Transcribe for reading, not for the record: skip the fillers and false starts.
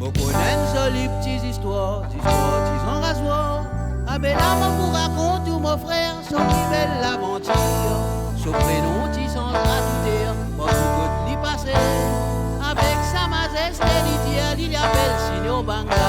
Moi connais une jolie petite histoire, disons rasoir. Ah ben là, moi vous raconte tout mon frère, son plus belle aventure. Son prénom, tu sans dire, moi vous l'y passer. Avec sa majesté, il y a belle signe au banga.